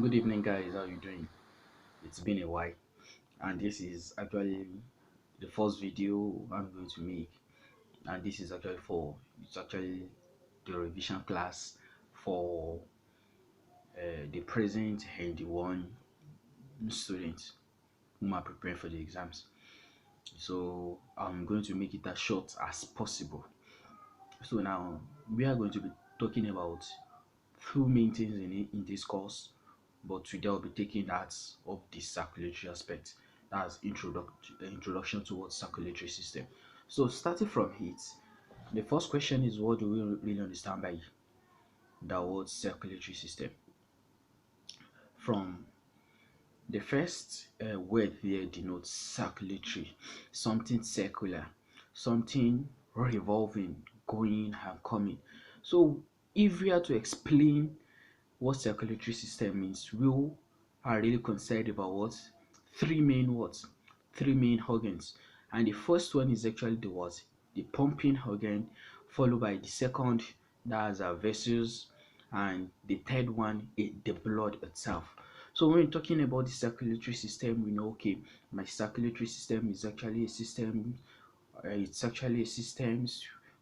Good evening, guys. How you doing? It's been a while, and this is actually the first video I'm going to make, and this is actually it's actually the revision class for the present and the one students who are preparing for the exams. So I'm going to make it as short as possible. So now we are going to be talking about two main things in this course, but today I'll be taking that of the circulatory aspect. That's introduction towards circulatory system. So starting from it, the first question is, what do we really understand by the word circulatory system? From the first word there denotes circulatory, something circular, something revolving, going and coming. So if we are to explain what circulatory system means, we are really concerned about what? Three main words, three main organs. And the first one is actually the what? The pumping organ, followed by the second, that's our vessels, and the third one is the blood itself. So when we're talking about the circulatory system, we know, okay, my circulatory system is actually a system, it's actually a system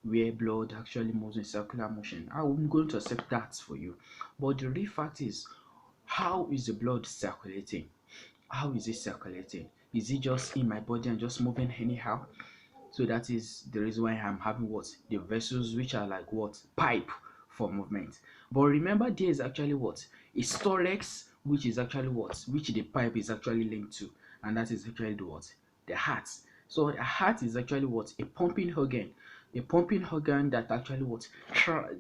where blood actually moves in circular motion. I'm going to accept that for you, but the real fact is, how is the blood circulating? How is it circulating? Is it just in my body and just moving anyhow? So that is the reason why I'm having what? The vessels, which are like what? Pipe for movement. But remember, there is actually what? A storex, which is actually what? Which the pipe is actually linked to. And that is actually the what? The heart. So the heart is actually what? A pumping organ. A pumping organ that actually what?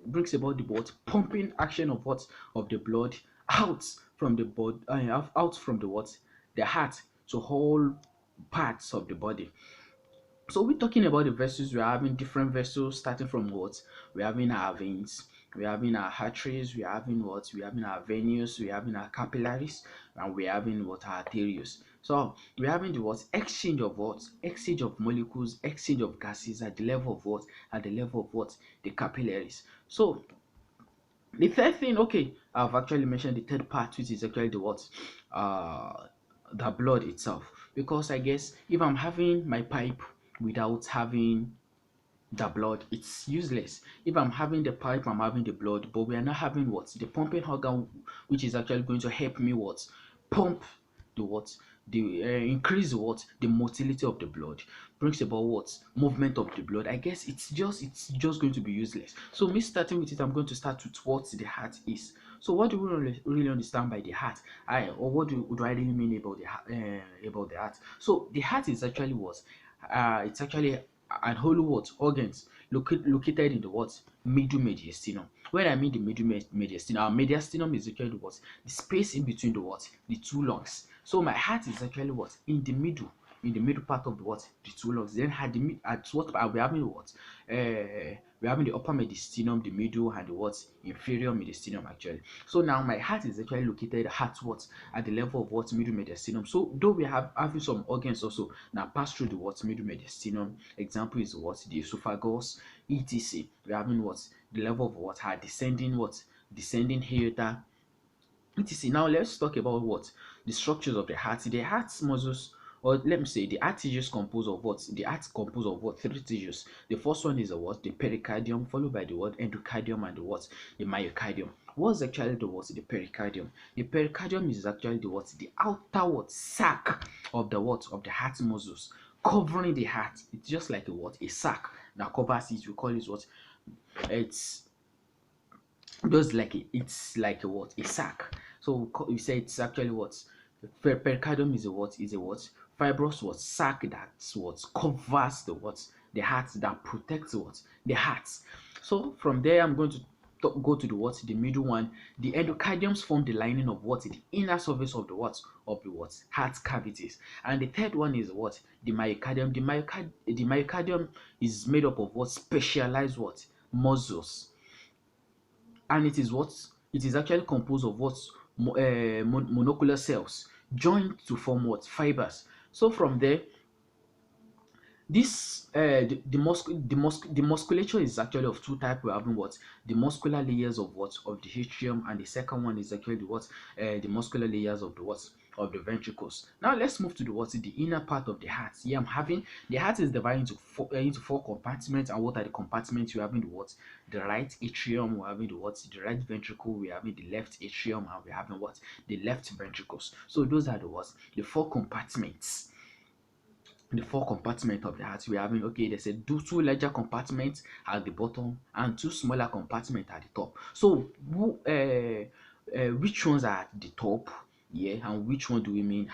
Brings about the what? Pumping action of what? Of the blood out from the body, out from the what? The heart to all parts of the body. So we're talking about the vessels. We're having different vessels starting from what? We're having our veins, we're having our arteries, we're having what? We're having our venues, we're having our capillaries, and we're having what? Our arteries. So we're having the what? Exchange of what? Exchange of molecules, exchange of gases at the level of what? At the level of what? The capillaries. So the third thing, okay, I've actually mentioned the third part, which is actually the what? Uh the blood itself. Because I guess if I'm having my pipe without having the blood, it's useless. If I'm having the pipe, I'm having the blood, but we are not having what? The pumping organ, which is actually going to help me what? Pump the what? The increase the what? The motility of the blood, brings about what? Movement of the blood. I guess it's just going to be useless. So me starting with it, I'm going to start with what the heart is. So what do we really understand by the heart? Or what do I really mean about about the heart? So the heart is actually what? It's actually and hollow what? Organs located in the what? Middle mediastinum. When I mean the middle mediastinum, our mediastinum is actually what? The space in between the what? The two lungs. So my heart is actually what? In the middle part of the what? The two lungs. Then at what are we having what? We're having the upper mediastinum, the middle, and the what? Inferior mediastinum actually. So now my heart is actually located at what? At the level of what? Middle mediastinum. So though we have having some organs also now pass through the what? Middle mediastinum. Example is what? The esophagus, etc. We're having what? The level of what? Our descending what? Descending aorta, etc. Now let's talk about what? The structures of the heart. The heart muscles, or let me say the heart tissues compose of what? The heart compose of what? Three tissues. The first one is the what? The pericardium, followed by the what? Endocardium, and the what? The myocardium. What's actually the what? The pericardium. The pericardium is actually the what? The outer what? Sac of the what? Of the heart muscles covering the heart. It's just like a what? A sac that covers it. We call it what? It's just like it's like a what? A sack. So we say it's actually what? Pericardium is a what? Is a what? Fibrous what? Sac that's what? Covers the what? The heart, that protects what? The heart. So from there I'm going to go to the what? The middle one. The endocardiums form the lining of what? The inner surface of the what? Of the what? Heart cavities. And the third one is what? The myocardium. The myocardium is made up of what? Specialized what? Muscles. And it is what? It is actually composed of what? Monocular cells joined to form what? Fibers. So from there, This the musculature is actually of two types. We're having what the muscular layers of what of the atrium, and the second one is actually what the muscular layers of the what of the ventricles. Now let's move to the what the inner part of the heart. Here I'm having the heart is divided into four compartments. And what are the compartments? We're having the what the right atrium, we're having the what the right ventricle, we're having the left atrium, and we're having what the left ventricles. So those are the what the four compartments, the four compartments of the heart. We're having, okay, there's a two larger compartments at the bottom and two smaller compartments at the top. So which ones are at the top, yeah, and which one do we mean